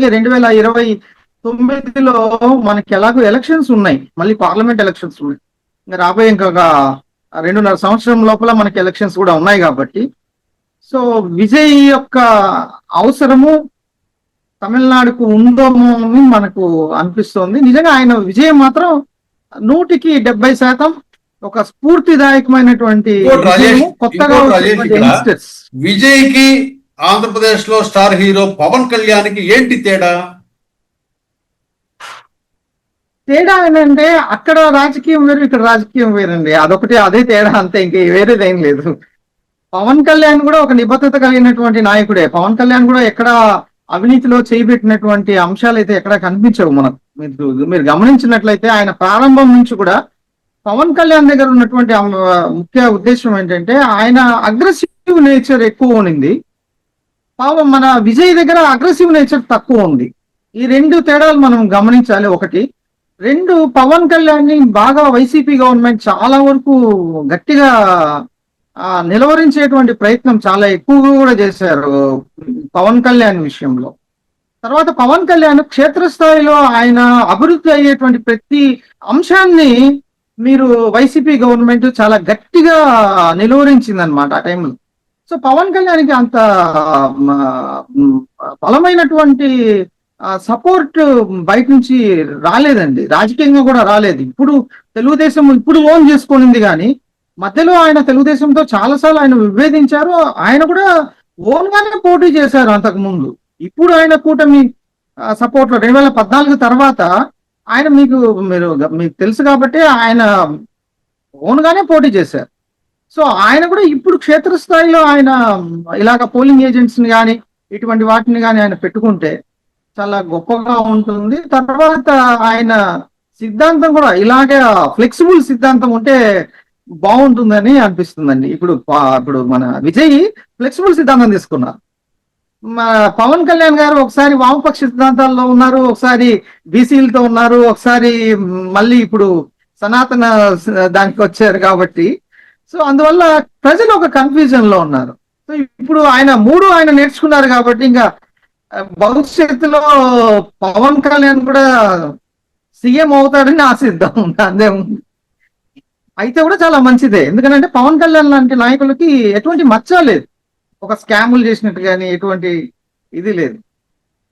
2029లో మనకి ఎలాగో ఎలక్షన్స్ ఉన్నాయి, మళ్ళీ పార్లమెంట్ ఎలక్షన్స్ ఉన్నాయి. ఇంకా రాబోయే ఇంకొక 2.5 సంవత్సరం లోపల మనకి ఎలక్షన్స్ కూడా ఉన్నాయి కాబట్టి, సో విజయ్ యొక్క అవసరము తమిళనాడుకు ఉందేమో అని మనకు అనిపిస్తోంది. నిజంగా ఆయన విజయం మాత్రం 100% ఒక స్ఫూర్తిదాయకమైనటువంటి కొత్తగా విజయ్ కి ఆంధ్రప్రదేశ్ లో స్టార్ హీరో పవన్ కళ్యాణ్ కి ఏంటి తేడా? తేడా ఏంటంటే అక్కడ రాజకీయం వేరు, ఇక్కడ రాజకీయం వేరండి. అదొకటి, అదే తేడా అంతే, ఇంక వేరేదేం లేదు. పవన్ కళ్యాణ్ కూడా ఒక నిబద్ధత కలిగినటువంటి నాయకుడే. పవన్ కళ్యాణ్ కూడా ఎక్కడ అవినీతిలో చేయబెట్టినటువంటి అంశాలు అయితే ఎక్కడ కనిపించవు మనకు. మీరు గమనించినట్లయితే ఆయన ప్రారంభం నుంచి కూడా పవన్ కళ్యాణ్ దగ్గర ఉన్నటువంటి ముఖ్య ఉద్దేశం ఏంటంటే ఆయన అగ్రెసివ్ నేచర్ ఎక్కువ ఉంది. మన విజయ్ దగ్గర అగ్రెసివ్ నేచర్ తక్కువ ఉంది. ఈ రెండు తేడాలు మనం గమనించాలి. ఒకటి, రెండు, పవన్ కళ్యాణ్ ని బాగా వైసీపీ గవర్నమెంట్ చాలా వరకు గట్టిగా నిలవరించేటువంటి ప్రయత్నం చాలా ఎక్కువగా కూడా చేశారు పవన్ కళ్యాణ్ విషయంలో. తర్వాత పవన్ కళ్యాణ్ క్షేత్రస్థాయిలో ఆయన అభివృద్ధి అయ్యేటువంటి ప్రతి అంశాన్ని మీరు వైసీపీ గవర్నమెంట్ చాలా గట్టిగా నిలువరించింది అనమాట ఆ టైంలో. సో పవన్ కళ్యాణ్కి అంత బలమైనటువంటి సపోర్ట్ బయట నుంచి రాలేదండి, రాజకీయంగా కూడా రాలేదు. ఇప్పుడు తెలుగుదేశం ఇప్పుడు ఓన్ చేసుకునింది, కానీ మధ్యలో ఆయన తెలుగుదేశంతో చాలాసార్లు ఆయన విభేదించారు. ఆయన కూడా ఓన్ గానే పోటీ చేశారు అంతకు ముందు. ఇప్పుడు ఆయన కూటమి సపోర్ట్ లో 2014 తర్వాత ఆయన మీకు తెలుసు కాబట్టి ఆయన ఓన్ గానే పోటీ చేశారు. సో ఆయన కూడా ఇప్పుడు క్షేత్రస్థాయిలో ఆయన ఇలాగ పోలింగ్ ఏజెంట్స్ ని కానీ ఇటువంటి వాటిని కానీ ఆయన పెట్టుకుంటే చాలా గొప్పగా ఉంటుంది. తర్వాత ఆయన సిద్ధాంతం కూడా ఇలాగే ఫ్లెక్సిబుల్ సిద్ధాంతం ఉంటే బాగుంటుందని అనిపిస్తుందండి. ఇప్పుడు మన విజయ్ ఫ్లెక్సిబుల్ సిద్ధాంతం తీసుకున్నారు. పవన్ కళ్యాణ్ గారు ఒకసారి వామపక్ష సిద్ధాంతాల్లో ఉన్నారు, ఒకసారి బీసీలతో ఉన్నారు, ఒకసారి మళ్ళీ ఇప్పుడు సనాతన దానికి వచ్చారు కాబట్టి, సో అందువల్ల ప్రజలు ఒక కన్ఫ్యూజన్ లో ఉన్నారు. సో ఇప్పుడు ఆయన నేర్చుకున్నారు కాబట్టి ఇంకా భవిష్యత్తులో పవన్ కళ్యాణ్ కూడా సీఎం అవుతాడని ఆశిద్దాం, అందే ఉంది. అయితే కూడా చాలా మంచిదే, ఎందుకంటే పవన్ కళ్యాణ్ లాంటి నాయకులకి ఎటువంటి మచ్చ లేదు, ఒక స్కాములు చేసినట్టు కానీ ఎటువంటి ఇది లేదు.